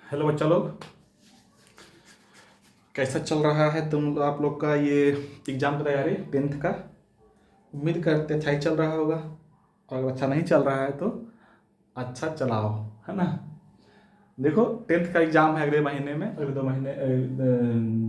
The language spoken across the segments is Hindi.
हेलो बच्चा लोग, कैसा चल रहा है आप लोग का ये एग्ज़ाम की तैयारी 10th का। उम्मीद करते अच्छा ही चल रहा होगा, और अगर अच्छा नहीं चल रहा है तो अच्छा चलाओ, है ना। देखो 10th का एग्ज़ाम है अगले महीने में, अगले 2 महीने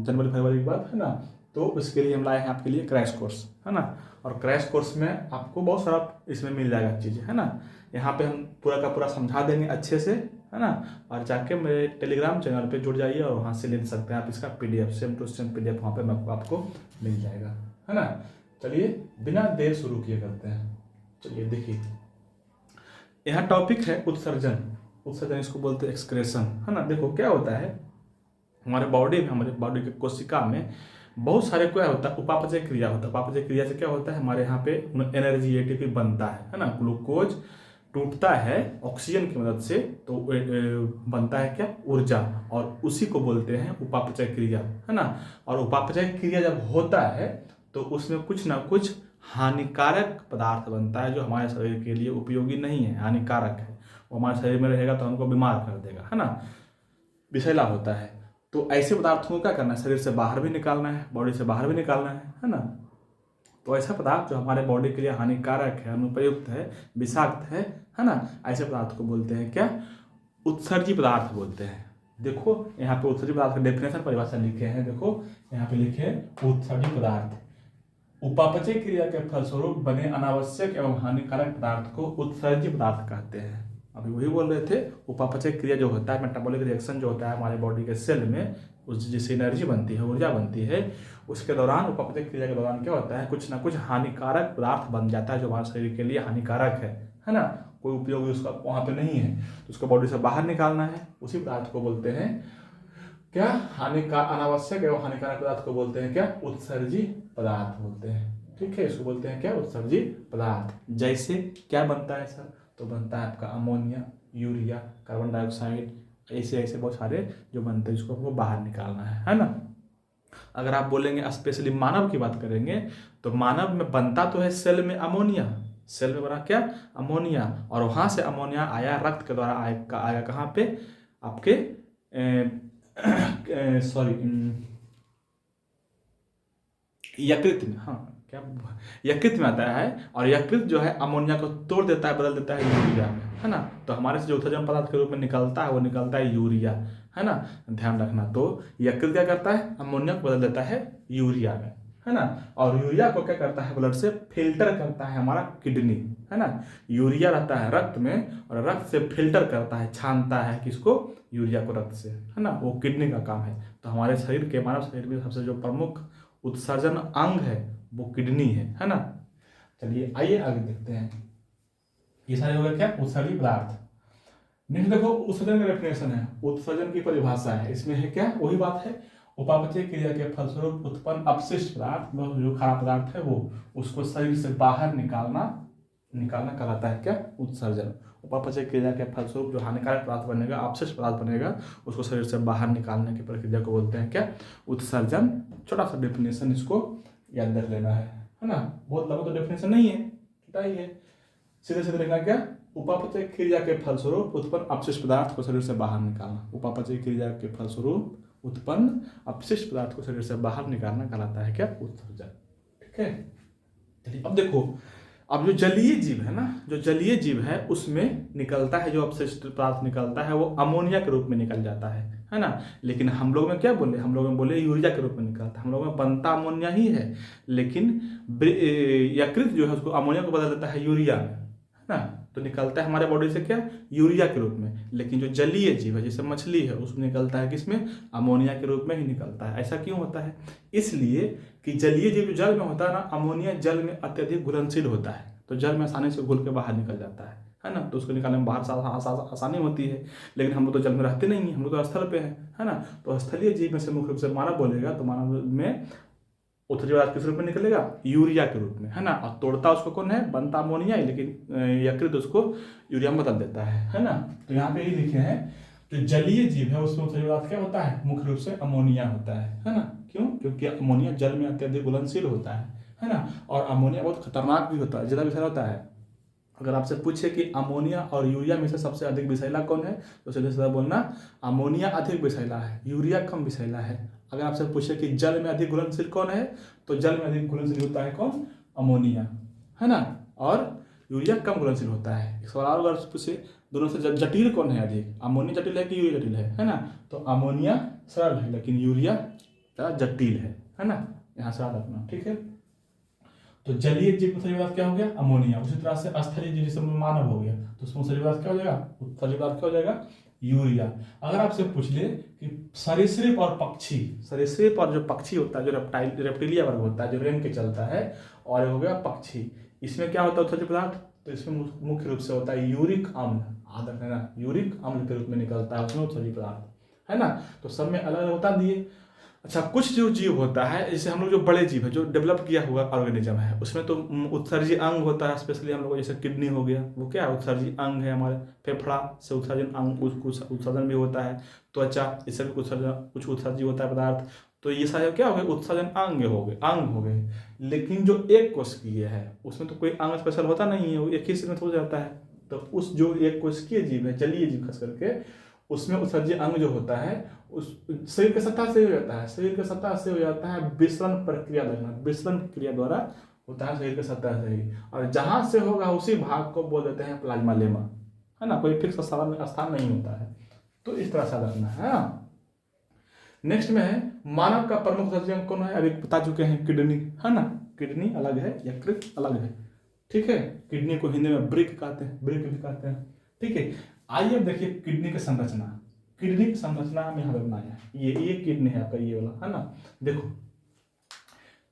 जनवरी फरवरी के बाद, है ना। तो उसके लिए हम लाए हैं आपके लिए क्रैश कोर्स, है ना। और क्रैश कोर्स में आपको बहुत सारा इसमें मिल जाएगा चीज़ें, है ना। यहाँ पे हम पूरा का पूरा समझा देंगे अच्छे से, है ना। और जाके मेरे टेलीग्राम चैनल पे जुड़ जाइए और वहाँ से ले सकते हैं आप इसका PDF, same to same PDF वहाँ पे आपको मिल जाएगा, है ना। चलिए बिना देर शुरू किए करते हैं। चलिए देखिए, यहाँ टॉपिक है उत्सर्जन। उत्सर्जन इसको बोलते हैं एक्सक्रेशन, है ना। देखो क्या होता है, हमारे बॉडी में, हमारे बॉडी के कोशिका में बहुत सारे क्या होता है, उपापचय क्रिया होता है। उपापचय क्रिया से क्या होता है, हमारे यहाँ पे एनर्जी एटीपी बनता है ना। ग्लूकोज टूटता है ऑक्सीजन की मदद से, तो बनता है क्या, ऊर्जा, और उसी को बोलते हैं उपापचय क्रिया, है ना। और उपापचय क्रिया जब होता है तो उसमें कुछ ना कुछ हानिकारक पदार्थ बनता है जो हमारे शरीर के लिए उपयोगी नहीं है, हानिकारक है। वो हमारे शरीर में रहेगा तो हमको बीमार कर देगा, है ना, विषैला होता है। तो ऐसे पदार्थों को क्या करना है, शरीर से बाहर भी निकालना है, बॉडी से बाहर भी निकालना है ना। तो ऐसा पदार्थ जो हमारे बॉडी के लिए हानिकारक है, अनुपयुक्त है, विषाक्त है ना, ऐसे पदार्थ को बोलते हैं क्या, उत्सर्जी पदार्थ बोलते हैं। देखो यहाँ पे उत्सर्जी पदार्थ का डेफिनेशन परिभाषा लिखे हैं, देखो यहाँ पे लिखे हैं उत्सर्जी पदार्थ उपापचय क्रिया के फलस्वरूप बने अनावश्यक एवं हानिकारक पदार्थ को उत्सर्जी पदार्थ कहते हैं। अभी वही बोल रहे थे, उपापचय क्रिया जो होता है, मेटाबॉलिक रिएक्शन जो होता है हमारे बॉडी के सेल में, उस जिससे एनर्जी बनती है, ऊर्जा बनती है, उसके दौरान, उपापचय क्रिया के दौरान क्या होता है, कुछ ना कुछ हानिकारक पदार्थ बन जाता है जो हमारे शरीर के लिए हानिकारक है ना। कोई उपयोग उसका वहाँ पे नहीं है, तो उसको बॉडी से बाहर निकालना है। उसी पदार्थ को बोलते हैं क्या, अनावश्यक एवं हानिकारक पदार्थ को बोलते हैं क्या, उत्सर्जी पदार्थ बोलते हैं। ठीक है, इसको बोलते हैं क्या, उत्सर्जी पदार्थ। जैसे क्या बनता है सर, तो बनता है आपका अमोनिया, यूरिया, कार्बन डाइऑक्साइड, ऐसे ऐसे बहुत सारे जो बनते हैं, इसको हमको बाहर निकालना है ना। अगर आप बोलेंगे स्पेशली मानव की बात करेंगे, तो मानव में बनता तो है सेल में अमोनिया, सेल में बना क्या, अमोनिया, और वहां से अमोनिया आया रक्त के द्वारा आया कहाँ पे, आपके सॉरी, यकृत में, हाँ क्या, यकृत में आता है। और यकृत जो है अमोनिया को तोड़ देता है, बदल देता है यूरिया में, है ना। तो हमारे से जो उत्सर्जन पदार्थ के रूप में निकलता है वो निकलता है यूरिया, है ना, ध्यान रखना। तो यकृत क्या करता है, अमोनिया को बदल देता है यूरिया में, है ना। और यूरिया को क्या करता है, ब्लड से फिल्टर करता है हमारा किडनी, है ना। यूरिया रहता है रक्त में, और रक्त से फिल्टर करता है, छानता है किसको, यूरिया को रक्त से, है ना, वो किडनी का काम है। तो हमारे शरीर के, मानव शरीर में सबसे जो प्रमुख उत्सर्जन अंग है वो किडनी है ना। चलिए आइए आगे देखते हैं। ये सारे हो गए क्या, उत्सर्जी पदार्थ। नेक्स्ट देखो, उत्सर्जन का डेफिनेशन है, उत्सर्जन की परिभाषा है, इसमें है क्या, वही बात है, उपापचय क्रिया के फलस्वरूप उत्पन्न अपशिष्ट पदार्थ, जो खराब पदार्थ है वो, उसको शरीर से बाहर निकालना कहलाता है क्या, उत्सर्जन। उपापचय क्रिया के फलस्वरूप जो हानिकारक पदार्थ बनेगा, अपशिष्ट पदार्थ बनेगा, उसको शरीर से बाहर निकालने की प्रक्रिया को बोलते हैं क्या, उत्सर्जन। छोटा सा डेफिनेशन इसको याद रख लेना है ना। बहुत लंबा तो डेफिनेशन नहीं है, छोटा ही है। सीधे सीधे लिखना क्या, उपापचय क्रिया के फलस्वरूप उत्पन्न अपशिष्ट पदार्थ को शरीर से बाहर निकालना। उपापचय क्रिया के फलस्वरूप उत्पन्न अपशिष्ट पदार्थ को शरीर से बाहर निकालना कहलाता है क्या, उत्सर्जन। ठीक है, चलिए अब देखो, अब जो जलीय जीव है ना, जो जलीय जीव है उसमें निकलता है, जो अपशिष्ट पदार्थ निकलता है वो अमोनिया के रूप में निकल जाता है ना। लेकिन हम लोग में क्या बोले, हम लोग में बोले यूरिया के रूप में निकलता है। हम लोग में बनता अमोनिया ही है, लेकिन यकृत जो है उसको अमोनिया को बदल देता है यूरिया में, है ना। तो निकलता है हमारे बॉडी से क्या, यूरिया के रूप में। लेकिन जो जलीय जीव है, जैसे मछली है, उसमें निकलता है किसमें, अमोनिया के रूप में ही निकलता है। ऐसा क्यों होता है, इसलिए कि जलीय जीव जल में होता है ना, अमोनिया जल में अत्यधिक घुलनशील होता है, तो जल में आसानी से घुल के बाहर निकल जाता है ना। तो उसको निकालने में बाहर आसानी होती है। लेकिन हम लोग तो जल में रहते नहीं हैं, हम लोग तो स्थल पे हैं, है ना। तो स्थलीय जीव में से मुख्य रूप से मानव बोलेगा, तो मानव में उत्सर्जी पदार्थ किस रूप में निकलेगा, यूरिया के रूप में, है ना। और तोड़ता उसको कौन है, बनता अमोनिया है, लेकिन यकृत उसको यूरिया में बदल देता है ना। तो यहाँ पे ही लिखे हैं, जो जलीय जीव है उसमें उत्सर्जी पदार्थ क्या होता है, मुख्य रूप से अमोनिया होता है ना। क्यों, क्योंकि अमोनिया जल में अत्यधिक घुलनशील होता है ना। और अमोनिया बहुत खतरनाक भी होता है, ज्यादा विषैला होता है। अगर आपसे पूछे कि अमोनिया और यूरिया में से सबसे अधिक विषैला कौन है, तो सीधे सीधा बोलना अमोनिया अधिक विषैला है, यूरिया कम विषैला है। अगर आपसे पूछे कि जल में अधिक घुलनशील कौन है, तो जल में अधिक घुलनशील होता है कौन, अमोनिया, है ना, और यूरिया कम घुलनशील होता है। इस सवाल अगर पूछे दोनों से जटिल कौन है अधिक, अमोनिया जटिल है कि यूरिया जटिल है ना, तो अमोनिया सरल है लेकिन यूरिया ज़्यादा जटिल है ना, यहाँ से याद रखना, ठीक है। तो जलीय जीव उत्सर्जी पदार्थ क्या हो गया, अमोनिया। उसी तरह से स्थलीय जीव जिसमें मानव हो गया, तो उसमें उत्सर्जी पदार्थ क्या हो जाएगा, उत्सर्जी पदार्थ क्या हो जाएगा, यूरिया। अगर आपसे पूछ ले कि सरीसृप और पक्षी, सरीसृप और जो पक्षी होता है, जो रेप्टिलिया वर्ग होता है, जो रेंग के चलता है, और हो गया पक्षी, इसमें क्या होता है उत्सर्जी पदार्थ, तो इसमें मुख्य रूप से होता है यूरिक अम्ल, याद रखना, यूरिक अम्ल के रूप में निकलता है उसमें उत्सर्जी पदार्थ, है ना। तो सब में अलग अलग बता दिए। अच्छा, कुछ जो जीव होता है, जैसे हम लोग जो बड़े जीव है, जो डेवलप किया हुआ ऑर्गेनिज्म है, उसमें तो उत्सर्जी अंग होता है, स्पेशली हम लोग जैसे किडनी हो गया, वो क्या है, उत्सर्जी अंग है हमारे, फेफड़ा से उत्सर्जन अंग, उत्सर्जन भी होता है, त्वचा, इससे भी उत्सर्जन, कुछ उत्सर्जी होता है पदार्थ, तो ये सारे क्या हो गए, उत्सर्जन अंग हो गए। लेकिन जो एक कोशिकीय है, उसमें तो कोई अंग स्पेशल होता नहीं है, वो एक ही से हो जाता है। तो उस जो एक कोशिकीय जीव है, जलीय जीव खास करके, उसमें उत्सर्जी अंग जो होता है, उस शरीर के सतह से हो जाता है, शरीर के सतह से हो जाता है विसरण प्रक्रिया द्वारा, विसरण क्रिया द्वारा होता है शरीर के सतह से ही, और जहां से होगा उसी भाग को बोल देते हैं प्लाज्मा लेमा, है ना, कोई फिक्स स्थान नहीं होता है। तो इस तरह से रखना है ना। नेक्स्ट में है मानव का प्रमुख उत्सर्जी अंग कौन है, अभी बता चुके हैं, किडनी, है ना, किडनी अलग है, यकृत अलग है, ठीक है। किडनी को हिंदी में ब्रिक कहते हैं, ब्रिक भी कहते हैं, ठीक है। आइए अब देखिए किडनी की संरचना, किडनी की संरचना में हमें बनाया है, ये किडनी है आपका, ये वाला, है ना। देखो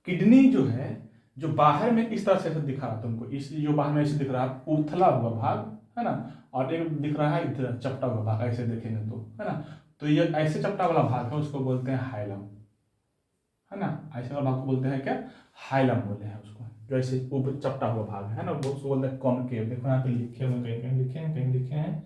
किडनी जो है, जो बाहर में इस तरह से दिख रहा है तुमको, इस जो बाहर में ऐसे दिख रहा है उथला हुआ भाग, है ना, और एक दिख रहा है इधर चपटा हुआ भाग, ऐसे देखेंगे तो, है ना। तो ये ऐसे चपटा वाला भाग है, उसको बोलते हैं हाइलम, है ना, ऐसे वाला भाग को बोलते हैं क्या, हाइलम बोलते हैं उसको, जो ऐसे ऊपर चपटा हुआ भाग है ना, वो उसको बोलते हैं कॉनकेव। देखो यहाँ पे लिखे हुए, कहीं लिखे हैं,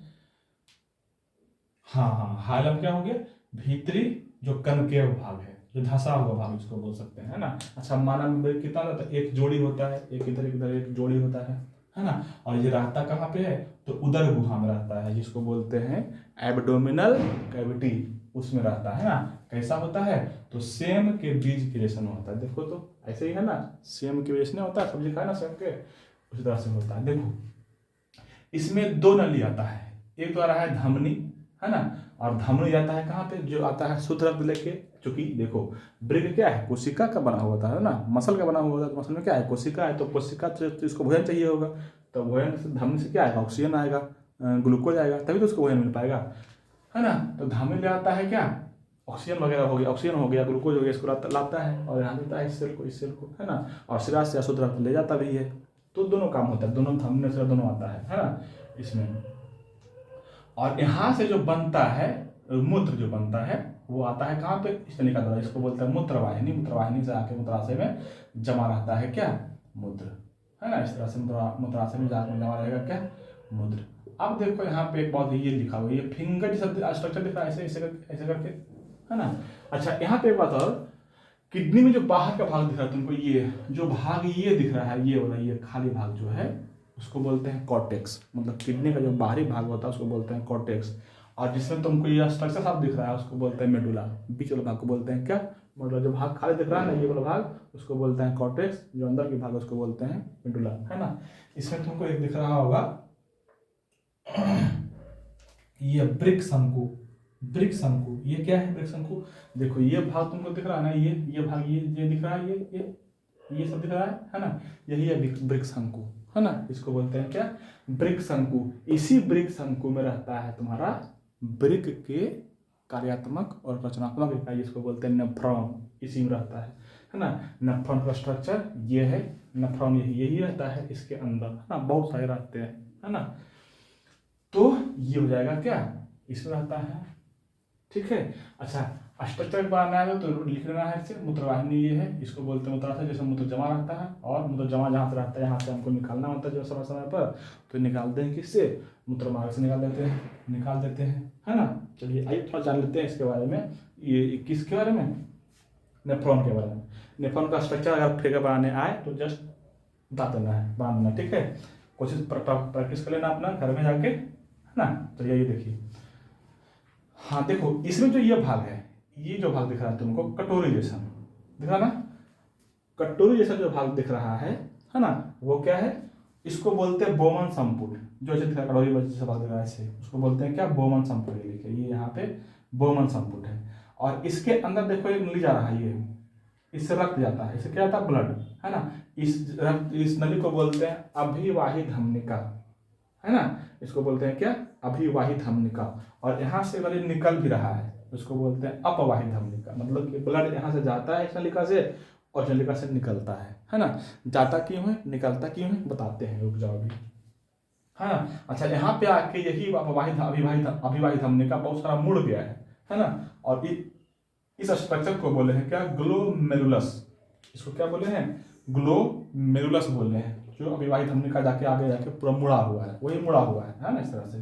हाँ, हाइलम क्या हो गया, भीतरी जो कनकेव भाग है, जो धंसा हुआ भाग इसको बोल सकते हैं, है ना। अच्छा, मानव में कितना होता है, एक जोड़ी होता है, एक इधर एक जोड़ी होता है ना। और ये रहता कहाँ पे है, तो उदर गुहा में रहता है, जिसको बोलते हैं एब्डोमिनल कैविटी, उसमें रहता है ना। कैसा होता है, तो सेम के बीज के जैसा होता है, देखो तो ऐसे ही है ना, सेम के जैसे होता है, सब्जी खाए ना सेम के, उसी तरह से होता है। देखो इसमें दो नली आता है, एक तो आ रहा है धमनी, है ना, और धमनी जाता है कहाँ पे, जो आता है सूत्रक लेके, चूंकि देखो ब्रिक क्या है, कोशिका का बना हुआ था, है ना, मसल का बना हुआ होता है, तो मसल में क्या है, कोशिका है, तो कोशिका तो इसको भोजन चाहिए होगा, तो भोजन से धमनी से क्या आएगा, ऑक्सीजन आएगा, ग्लूकोज आएगा, तभी तो उसको भोजन मिल पाएगा, है ना। तो धमनी ले आता है क्या, ऑक्सीजन वगैरह हो गया, ऑक्सीजन हो गया, ग्लूकोज हो गया, इसको लाता है और यहाँ देता है इस सेल को, है ना, और सिरा से अशुद्ध ले जाता भी है। तो दोनों काम होता है, दोनों धमनी से दोनों आता है ना इसमें। और यहाँ से जो बनता है मूत्र, जो बनता है वो आता है कहाँ पे, इस नलिका द्वारा, इसको बोलते हैं मूत्रवाहिनी, मूत्रवाहिनी से आके मूत्राशय में जमा रहता है क्या, मूत्र, है ना। इस तरह से मूत्राशय में जाकर जमा रहेगा क्या, मूत्र। अब देखो यहाँ पे एक बात ये लिखा हुआ है, ये फिंगर जैसा स्ट्रक्चर दिख रहा है, ऐसे करके, है ना। अच्छा, यहाँ पे एक बात और, किडनी में जो बाहर का भाग दिख रहा है तुमको, ये जो भाग ये दिख रहा है, ये वाला, ये खाली भाग जो है, उसको बोलते हैं कॉर्टेक्स, मतलब किडनी का जो बाहरी भाग होता है उसको बोलते हैं कॉर्टेक्स। और जिसमें तुमको ये स्ट्रक्चर साफ दिख रहा है उसको बोलते हैं मेडुला, बीच वाला भाग को बोलते हैं क्या, मेडुला। जो भाग खाली दिख रहा है ना, ये वाला भाग, उसको बोलते हैं कॉर्टेक्स, जो अंदर के भाग उसको बोलते हैं मेडुला, है ना। इसमें तुमको एक दिख रहा होगा ये ब्रिक शंकु, ब्रिक शंकु, ये क्या है ब्रिक शंकु, देखो ये भाग तुमको दिख रहा है ना, ये भाग, ये दिख रहा है, ये सब दिख रहा है ना, यही है ब्रिक शंकु, है ना। इसको बोलते हैं क्या, ब्रिक शंकु। इसी ब्रिक शंकु में रहता है तुम्हारा ब्रिक के कार्यात्मक और रचनात्मक इकाई, जिसको बोलते हैं नेफ्रॉन, इसी में रहता है ना। नेफ्रॉन का स्ट्रक्चर ये है, नेफ्रॉन यही रहता है इसके अंदर, है ना, बहुत सारे रहते हैं, है ना। तो ये हो जाएगा क्या, इसमें रहता है, ठीक है। अच्छा, स्ट्रक्चर बनाना है तो लिख लेना है इसे, मूत्रवाहिनी ये है, इसको बोलते हैं मूत्राशय, जैसे मूत्र जमा रहता है, और मूत्र जमा जहाँ से रहता है यहाँ से हमको निकालना होता है जो समय समय पर, तो निकालते हैं किससे, मूत्र मार्ग से निकाल देते हैं, है ना। चलिए आइए थोड़ा जान लेते हैं इसके बारे में, ये किसके बारे में, नेफ्रॉन के बारे में। नेफ्रॉन का स्ट्रक्चर अगर फिगर बनाने आए तो जस्ट बता देना है, बांधना, ठीक है। कोशिश प्रैक्टिस कर लेना अपना घर में जाके, है ना। तो ये देखिए, हाँ देखो इसमें जो ये भाग है, ये जो भाग दिख रहा है तुमको कटोरी जैसा दिख रहा ना, कटोरी जैसा जो भाग दिख रहा है ना, वो क्या है, इसको बोलते हैं बोमन संपुट। जो ऐसे कटोरी जैसा भाग दिख रहा है ऐसे, उसको बोलते हैं क्या, बोमन संपुट। ये लिखे, ये यहाँ पे बोमन संपुट है। और इसके अंदर देखो एक नली जा रहा है, ये इससे रक्त जाता है, इससे क्या जाता है, ब्लड, है ना। इस नली को बोलते हैं अभिवाही धमनिका, है ना। इसको बोलते हैं क्या, अभिवाही धमनिका। और यहाँ से नली निकल भी रहा है, उसको बोलते हैं अपवाही धमनिका। मतलब कि ब्लड यहाँ से जाता है इस नलिका से और इस नलिका से निकलता है ना। जाता क्यों है, निकलता क्यों है, बताते हैं, रुक जाओ अभी, है ना। अच्छा, यहाँ पे आके यही अभिवाही धमनिका बहुत सारा मुड़ गया है ना। और इस स्ट्रक्चर को बोले हैं क्या, ग्लोमेरुलस। इसको क्या बोले हैं, ग्लोमेरुलस बोले हैं। जो अभिवाही धमनिका जाके आगे जाके पूरा मुड़ा हुआ है, वही मुड़ा हुआ है ना, इस तरह से।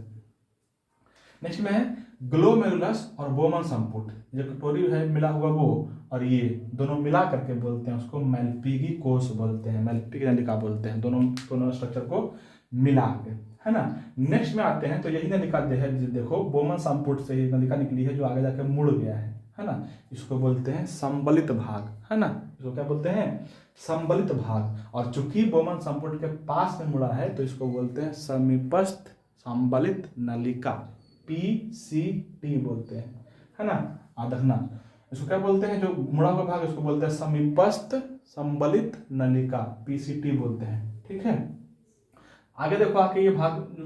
नेक्स्ट में है ग्लोमेरुलस और बोमन संपुट। जो कटोरी है मिला हुआ वो, और ये दोनों मिला करके बोलते हैं उसको मैल्पीगी कोश बोलते हैं, मैल्पीगी नलिका बोलते हैं, दोनों स्ट्रक्चर को मिला के, है ना। नेक्स्ट में आते हैं, तो यही नलिका है, देखो बोमन संपुट से ही नलिका निकली है जो आगे जाके मुड़ गया है ना। इसको बोलते हैं संबलित भाग, है ना। इसको क्या बोलते हैं, संबलित भाग। और चूंकि बोमन संपुट के पास में मुड़ा है तो इसको बोलते हैं समीपस्थ संबलित नलिका, PCT बोलते हैं, है ना। देखना, इसको क्या बोलते हैं, जो मुड़ा हुआ भाग इसको बोलते हैं समीपस्थ संबलित नलिका, PCT बोलते हैं, ठीक है। आगे देखो, आके ये भाग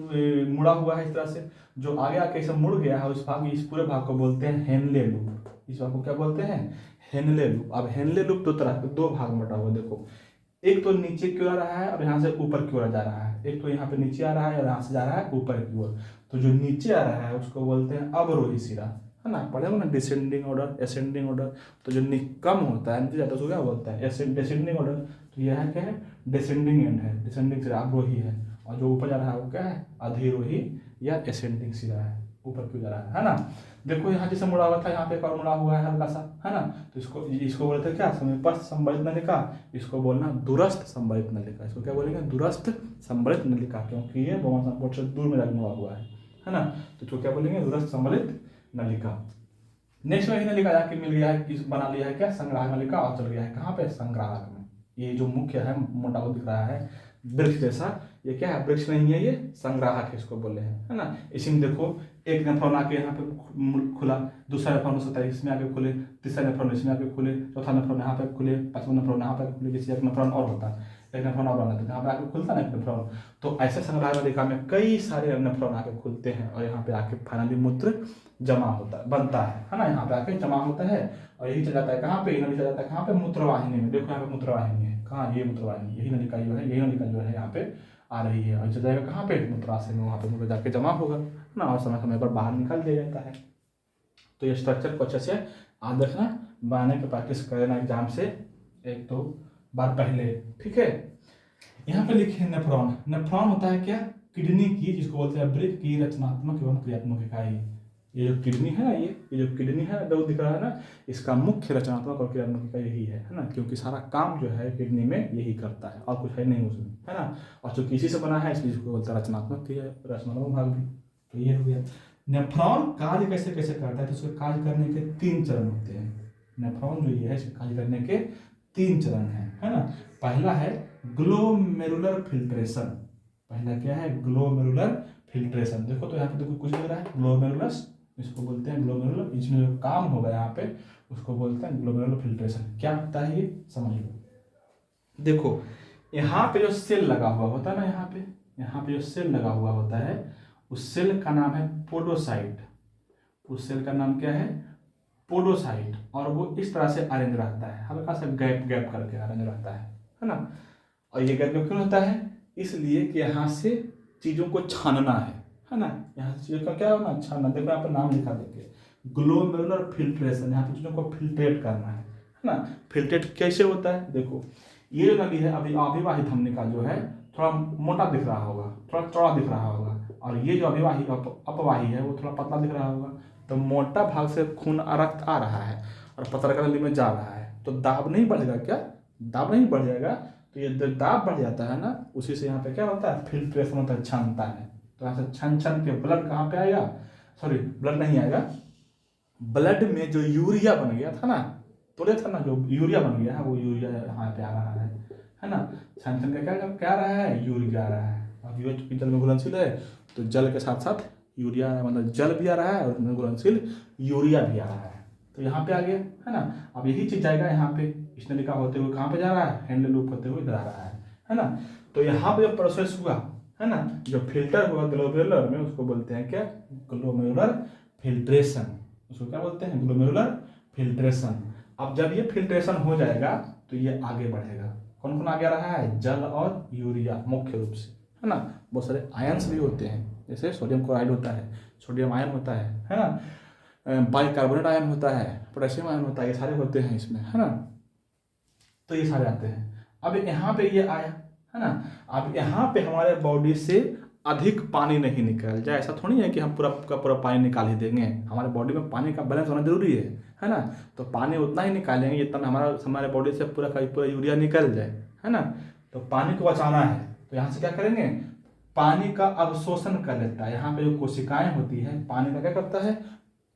मुड़ा हुआ है इस तरह से, जो आगे आके इसे मुड़ गया है इस पूरे भाग को बोलते हैं हेनले लूप। इस भाग को क्या बोलते हैं, हेनले लूप। अब हेनले लूप दो भाग में बटा हुआ, देखो एक तो नीचे की ओर आ रहा है और यहाँ से ऊपर की ओर जा रहा है, एक तो यहाँ पे नीचे आ रहा है और यहाँ से जा रहा है ऊपर की ओर। तो जो नीचे आ रहा है उसको बोलते हैं अवरोही सिरा, है ना। पढ़े हो ना, डिसेंडिंग ऑर्डर, असेंडिंग ऑर्डर। तो जो कम होता है नीचे जाता है उसको क्या बोलता है, डिसेंडिंग ऑर्डर। तो यह है क्या है, डिसेंडिंग एंड है, डिसेंडिंग सिरा अवरोही है। और जो ऊपर जा रहा है वो क्या है, अधिरोही या असेंडिंग सिरा है, ऊपर क्यों जा रहा है ना। देखो यहाँ जैसे मुड़ा हुआ था, यहाँ पे एक और मुड़ा हुआ है हल्का सा, है ना। तो इसको बोलते हैं क्या, समीपस्थ संबलित नलिका। इसको बोलना दूरस्थ संबलित नलिका। इसको क्या बोलेंगे, दूरस्थ संबलित नलिका, क्योंकि ये बोमन संपुट से दूर में जाकर मुड़ा हुआ है ना। तो इसको क्या बोलेंगे, दूरस्थ संबलित नलिका। नेक्स्ट में ही नलिका जाके मिल गया है, बना लिया है क्या, संग्राहक नलिका, और चल गया है कहाँ पे, संग्राहक में। ये जो मुख्य है मोटा वो दिख रहा है वृक्ष जैसा, ये क्या है, वृक्ष नहीं है, ये संग्राहक है, इसको बोले हैं, है ना। इसी में देखो एक नेफ्रॉन आके यहाँ पे खुला, दूसरा नेफ्रॉन हो सकता है इसमें आके खुले, तीसरा नेफ्रॉन इसमें आके खुले, चौथा नेफ्रॉन यहाँ पे खुले, पांचवा नेफ्रॉन यहाँ पे खुले, जैसे एक नेफ्रॉन और होता है, एक नेफ्रॉन और बनाते हैं यहाँ पे आके खुलता है नेफ्रॉन। तो ऐसे संग्राहक नलिका में कई सारे नेफ्रॉन आके खुलते हैं और यहाँ पे आके फाइनली मूत्र जमा होता है, बनता है ना। यहाँ पे आके जमा होता है और यही चल जाता है कहाँ पे, नली चल जाता है कहाँ पे, मूत्रवाहिनी में। देखो यहाँ पे मूत्रवाहिनी है, कहाँ, ये मूत्रवाहिनी, यही नलिका जो है, यही नलिका जो है यहाँ पे आ रही है और चल जाएगा कहाँ पे, मूत्राशय में। वहाँ पे मूत्र जाके जमा होगा ना और समय समय पर बाहर निकाल दिया जाता है। तो ये स्ट्रक्चर को अच्छे से याद रखना, बनाने की प्रैक्टिस करना एग्जाम से एक दो बार पहले, ठीक है। यहाँ पे लिखे नेफ्रॉन। नेफ्रॉन होता है क्या, किडनी की, जिसको बोलते हैं वृक्क की रचनात्मक एवं क्रियात्मक इकाई। ये जो किडनी है ना, ये जो किडनी है वो दिख रहा है ना, इसका मुख्य रचनात्मक और क्रियात्मक इकाई यही है ना। क्योंकि सारा काम जो है किडनी में यही करता है और कुछ है नहीं उसमें, है ना। और जो किसी से बना है इसलिए इसको बोलते हैं रचनात्मक क्रिया, रचनात्मक भाग भी। तो ये हो गया। नेफ्रॉन कार्य कैसे कैसे करता है, तो उसके कार्य करने के 3 चरण होते हैं। नेफ्रॉन जो ये है इसके कार्य करने के 3 चरण है ना। पहला है ग्लोमेरुलर फिल्ट्रेशन। पहला क्या है, ग्लोमेरुलर फिल्ट्रेशन। देखो तो यहाँ पे देखो कुछ लग रहा है, ग्लोमेरुलस, इसको बोलते हैं ग्लोमेरुलर। इसमें जो काम होगा यहाँ पे उसको बोलते हैं ग्लोमेरुलर फिल्ट्रेशन। क्या होता है ये समझ लो। देखो यहाँ पे जो सेल लगा हुआ होता है ना, यहाँ पे जो सेल लगा हुआ होता है उस सेल का नाम है पोडोसाइट। उस सेल का नाम क्या है, पोडोसाइट। और वो इस तरह से अरेंज रहता है, हल्का सा गैप गैप करके अरेंज रहता है ना। और ये गैप क्यों होता है, इसलिए कि यहाँ से चीज़ों को छानना है ना। यहाँ से चीज़ों का क्या होना, छानना। देखो यहाँ पर नाम लिखा देखिए, ग्लोमेरुलर फिल्ट्रेशन। यहाँ पे चीज़ों को फिल्ट्रेट करना है ना। फिल्ट्रेट कैसे होता है, देखो ये जो नली है अभी अभिवाही धमनिका जो है थोड़ा मोटा दिख रहा होगा, थोड़ा चौड़ा दिख रहा होगा, और ये जो अभिवाही अपवाही है वो थोड़ा पतला दिख रहा होगा। तो मोटा भाग से खून रक्त आ रहा है और पतला नली में जा रहा है, तो दाब नहीं बढ़ेगा क्या, दाब नहीं बढ़ जाएगा तो ये जब दाब बढ़ जाता है ना, उसी से यहाँ पे क्या होता है, फिल्ट्रेशन होता है, छनता है। तो यहाँ से छन छन के ब्लड कहाँ पे आएगा, सॉरी ब्लड नहीं आएगा, ब्लड में जो यूरिया बन गया था ना, तोड़े था ना, जो यूरिया बन गया है वो यूरिया यहाँ पे आ रहा है ना। छन छन के क्या क्या आ रहा है, यूरिया आ रहा है। अब यूरिया चूंकि जल में घुलनशील है तो जल के साथ साथ यूरिया आ रहा है, मतलब जल भी आ रहा है और उसमें घुलनशील यूरिया भी आ रहा है। तो यहाँ पे आ गया है ना। अब यही चीज जाएगा यहाँ पे, इस नलिका होते हुए कहाँ पे जा रहा है, हैंडल लूप होते हुए इधर आ रहा है ना। तो यहाँ पे जो प्रोसेस हुआ है ना, जो फिल्टर हुआ ग्लोमेरुलर में, उसको बोलते हैं क्या, ग्लोमेरुलर फिल्ट्रेशन। उसको क्या बोलते हैं, ग्लोमेरुलर फिल्ट्रेशन। अब जब ये फिल्ट्रेशन हो जाएगा तो ये आगे बढ़ेगा। कौन कौन आगे आ रहा है, जल और यूरिया मुख्य रूप से, है ना। बहुत सारे आयंस भी होते हैं, जैसे सोडियम क्लोराइड होता है, सोडियम आयन होता है ना, बाइकार्बोनेट आयन होता है, पोटेशियम आयन होता है, ये सारे होते हैं इसमें, है ना। तो ये सारे आते हैं। अब यहाँ पे ये आया है ना, अब यहाँ पे हमारे बॉडी से अधिक पानी नहीं निकल जाए, ऐसा थोड़ी है कि हम पूरा का पूरा पानी निकाल ही देंगे। हमारे बॉडी में पानी का बैलेंस होना जरूरी है ना। तो पानी उतना ही निकालेंगे जितना हमारे बॉडी से पूरा का पूरा यूरिया निकल जाए, है ना। तो पानी को बचाना है तो यहाँ से क्या करेंगे, पानी का अवशोषण कर लेता है। यहाँ पे जो कोशिकाएं होती है, पानी का क्या करता है,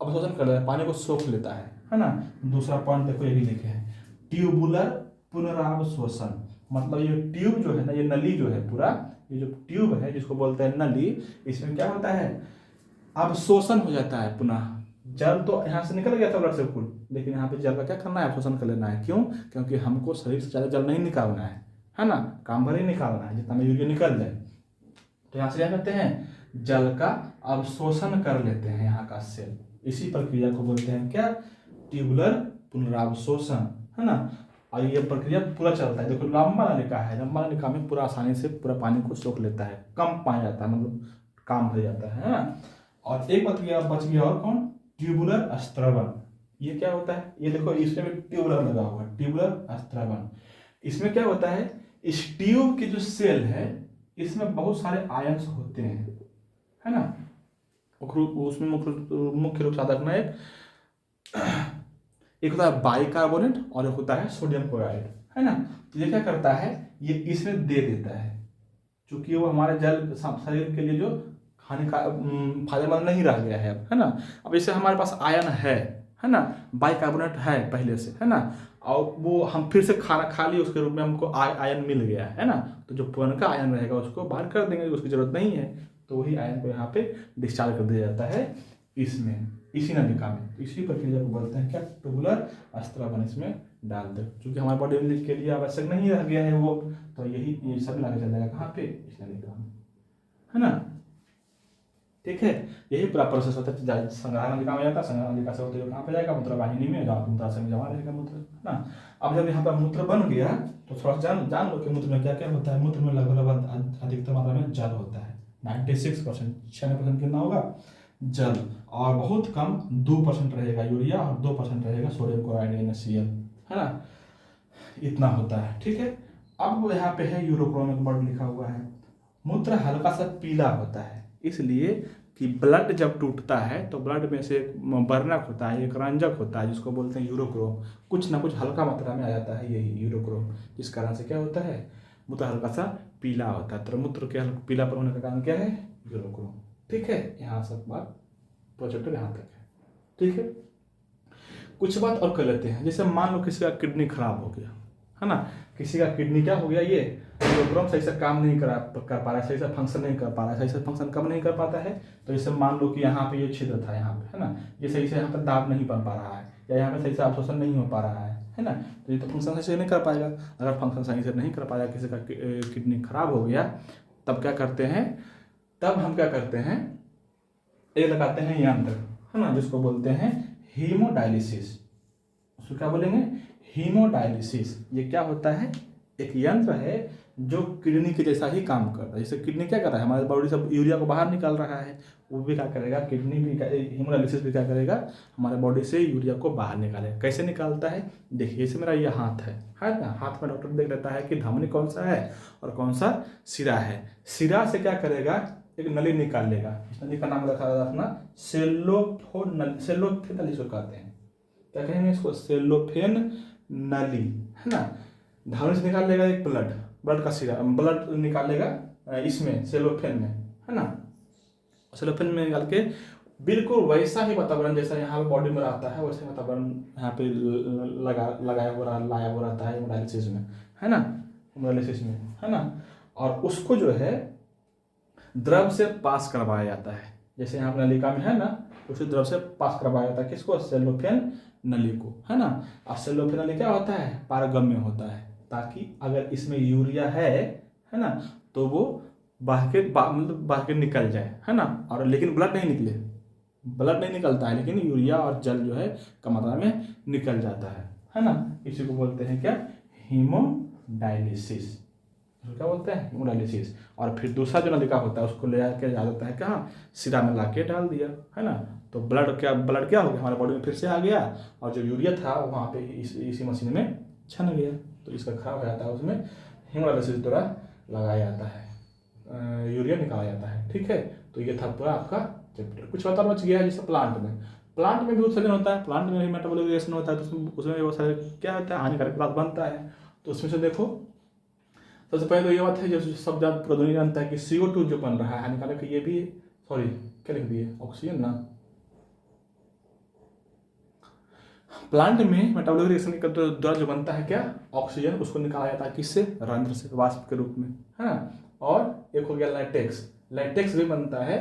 अवशोषण कर लेता है, पानी को सोख लेता है ना। दूसरा पॉइंट देखो, यही लिखे हैं, ट्यूबुलर पुनरावशोषण। मतलब ये ट्यूब जो है ना, ये नली जो है पूरा, ये जो ट्यूब है जिसको बोलते हैं नली, इसमें क्या होता है, अवशोषण हो जाता है पुनः। जल तो यहाँ से निकल गया था ब्लड से फुल, लेकिन यहाँ पे जल का क्या करना है, अवशोषण कर लेना है। क्यों, क्योंकि हमको शरीर से ज़्यादा जल नहीं निकालना है ना, काम भर ही निकालना है, जितना में यूरिया निकल जाए। तो यहाँ से क्या करते हैं, जल का अवशोषण कर लेते हैं यहाँ का सेल। इसी प्रक्रिया को बोलते हैं क्या, ट्यूबुलर पुनरावशोषण, है ना। और ये प्रक्रिया पूरा चलता है। देखो लंबा नलिका है, लंबा नलिका में पूरा आसानी से पूरा पानी को सोख लेता है, कम पानी जाता है, मतलब काम भर जाता है ना। और एक बच गया और कौन, ट्यूबुलर स्त्रवण। ये क्या होता है, ये देखो इसमें भी ट्यूबुलर लगा हुआ है, ट्यूबुलर स्त्रवण। इसमें क्या होता है, इस ट्यूब की जो सेल है इसमें बहुत सारे आयंस होते हैं, है ना। उसमें मुख्य रूप से याद रखना, एक होता है बाइकार्बोनेट और एक होता है सोडियम क्लोराइड, है ना। तो ये क्या करता है, ये इसमें दे देता है, क्योंकि वो हमारे जल शरीर के लिए जो खाने का फायदेमंद नहीं रह गया है ना। अब इससे हमारे पास आयन है ना, बाइकार्बोनेट है पहले से, है ना, और वो हम फिर से खाना खा लिए, उसके रूप में हमको आयन मिल गया है ना। तो जो पुराना आयन रहेगा उसको बाहर कर देंगे, उसकी जरूरत नहीं है, तो वही आयन को यहाँ पे डिस्चार्ज कर दिया जाता है इसमें, इसी नलिका में। इसी प्रक्रिया को बोलते हैं क्या, ट्यूबुलर स्त्रवण। इसमें डाल दो, क्योंकि हमारे बॉडी के लिए आवश्यक नहीं रह गया है वो, तो ये सब लाके चल जाएगा कहाँ पे, इस नलिका में, है ना। ठीक है, यही पूरा प्रोसेस होता है। संग्रह नलिका में जाता है, संग्रह नलिका से होते हुए कहाँ पे जाएगा, मूत्रवाहिनी में, जहाँ मूत्राशय में जमा रहेगा मूत्र, है ना। अब जब यहाँ पर मूत्र बन गया तो थोड़ा जान लो कि मूत्र में क्या क्या होता है। मूत्र में लगभग अधिकतर मात्रा में जल होता है, 96%, 96% कितना होगा, जल। और बहुत कम 2% रहेगा यूरिया और 2% रहेगा सोडियम क्लोराइड NaCl, है ना। इतना होता है, ठीक है। अब यहाँ पे है यूरोक्रोमिक वर्ड लिखा हुआ है। मूत्र हल्का सा पीला होता है, इसलिए कि ब्लड जब टूटता है तो ब्लड में से वर्णक होता है, एक रंजक होता है जिसको बोलते हैं यूरोक्रोम। कुछ ना कुछ हल्का मात्रा में आ जाता है यही यूरोक्रोम, जिस कारण से क्या होता है, मूत्र हल्का सा पीला होता है। तो मूत्र के पीलापन होने का कारण क्या है, यूरोक्रोम। ठीक है, यहाँ सब बात प्रोजेक्टर यहाँ तक है, ठीक है। कुछ बात और कर लेते हैं, जैसे मान लो किसी का किडनी खराब हो गया, है ना। किसी का किडनी क्या हो गया, ये यूरोक्रोम सही से काम नहीं कर पा रहा है, सही से फंक्शन नहीं कर पा रहा है। सही से फंक्शन कब नहीं कर पाता है, तो जैसे मान लो कि यहाँ पे ये छिद्र था यहाँ पे, है ना, ये सही से यहाँ पर दाब नहीं बन पा रहा है, या यहाँ पे सही से अवशोषण नहीं हो पा रहा है ना। तो ये तो फंक्शन सही से नहीं कर पाएगा। अगर फंक्शन सही से नहीं कर पाएगा, किसी का किडनी खराब हो गया, तब क्या करते हैं, तब हम क्या करते हैं, ये लगाते हैं यंत्र, है ना, जिसको बोलते हैं हीमोडायलिसिस। उसको क्या बोलेंगे, हीमोडायलिसिस। ये क्या होता है, एक यंत्र है जो किडनी के जैसा ही काम करता है। जैसे किडनी क्या कर रहा है, हमारे बॉडी से यूरिया को बाहर निकाल रहा है, वो भी क्या करेगा, किडनी भी हीमोडायलिसिस भी क्या करेगा, हमारे बॉडी से यूरिया को बाहर निकालेगा। कैसे निकालता है, देखिए इसे मेरा ये हाथ है ना, हाथ में डॉक्टर देख लेता है कि धमनी कौन सा है और कौन सा सिरा है। सिरा से क्या करेगा, एक नली निकाल लेगा। इस नली का नाम रखना सेलोफेन नली, इसको कहते हैं, क्या कहेंगे इसको, सेलोफेन नली, है ना। धमनी से निकाल लेगा एक ब्लड, ब्लड का सीरा, ब्लड निकाल लेगा इसमें सेलोफेन में, है ना। सेलोफेन में निकाल के बिल्कुल वैसा ही वातावरण जैसा यहाँ बॉडी में रहता है, वैसे वातावरण यहाँ पे लाया हुआ रहता है हेमोडायलिसिस में, है ना, हेमोडायलिसिस में, है ना। और उसको जो है द्रव से पास करवाया जाता है, जैसे यहाँ नलिका में है ना, उसी द्रव से पास करवाया जाता है किसको, सेलोफेन नली को, है ना। और सेलोफेन नली क्या होता है, पारगम्य होता है, ताकि अगर इसमें यूरिया है ना, तो वो मतलब बह के निकल जाए, है ना। और लेकिन ब्लड नहीं निकले, ब्लड नहीं निकलता है, लेकिन यूरिया और जल जो है कम मात्रा में निकल जाता है ना। इसी को बोलते हैं क्या, हीमोडायलिसिस, क्या बोलते हैं, हेमोडायलिसिस। और फिर दूसरा जो नलिका होता है उसको ले जाके जा देता है कहाँ, सिरा में ला के डाल दिया, है ना। तो ब्लड क्या हो गया हमारे बॉडी में फिर से आ गया, और जो यूरिया था वहाँ पे इसी मशीन में छन गया, तो इसका खराब हो जाता है, उसमें हेमोडायलिसिस द्वारा लगाया जाता है, यूरिया निकाला जाता है, ठीक है। तो ये था पूरा आपका चैप्टर। कुछ और बच गया है, जैसे प्लांट में भी उत्सर्जन होता है, प्लांट में भी मेटाबॉलिक रिएक्शन होता है, तो उसमें बहुत सारे क्या होता है, हानिकारक पदार्थ बनता है। तो उसमें से देखो, सबसे पहले तो ये बात है जो सब पूरा दुनिया जानता है कि CO2 जो बन रहा है हानिकारक, ये भी, सॉरी क्या लिख दिए, ऑक्सीजन ना। प्लांट में मेटाबॉलिक रिएक्शन के द्वारा जो बनता है क्या, ऑक्सीजन, उसको निकाला जाता है किससे, रंध्र से, वाष्प के रूप में, है ना। और एक हो गया लैटेक्स भी बनता है,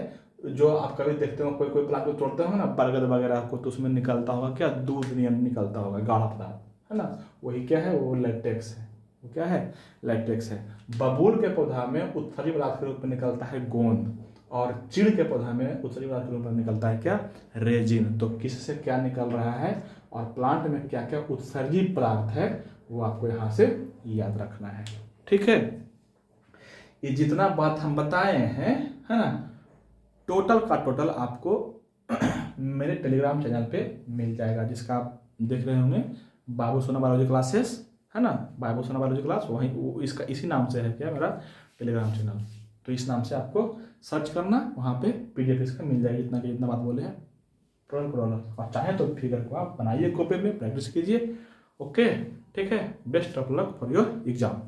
जो आप कभी देखते हो कोई प्लांट को तोड़ते हो ना, बरगद वगैरह को, तो उसमें निकलता होगा क्या, दूध निकलता होगा, गाढ़ा पदार्थ, है ना, वही क्या है, वो लैटेक्स है। वो क्या है, लैटेक्स है। बबूल के पौधा में उत्सर्जी पदार्थ के रूप में निकलता है गोंद, और चीड़ के पौधा में उत्सर्जी पदार्थ के रूप में निकलता है क्या, रेजिन। तो किससे क्या निकल रहा है और प्लांट में क्या क्या उत्सर्जी पदार्थ है, वो आपको यहाँ से याद रखना है, ठीक है। ये जितना बात हम बताए हैं, है ना, टोटल का टोटल आपको मेरे टेलीग्राम चैनल पे मिल जाएगा, जिसका आप देख रहे होंगे बाबू सोना बायोलॉजी क्लासेस, है ना, बाबू सोना बायोलॉजी क्लास, वहीं इसका इसी नाम से है क्या मेरा टेलीग्राम चैनल। तो इस नाम से आपको सर्च करना, वहाँ पे PDF इसका मिल जाएगी, जितना बात बोले हैं तुरंत। और चाहे तो फिगर को आप बनाइए, कॉपी में प्रैक्टिस कीजिए, ओके, ठीक है। Best of luck for your exam.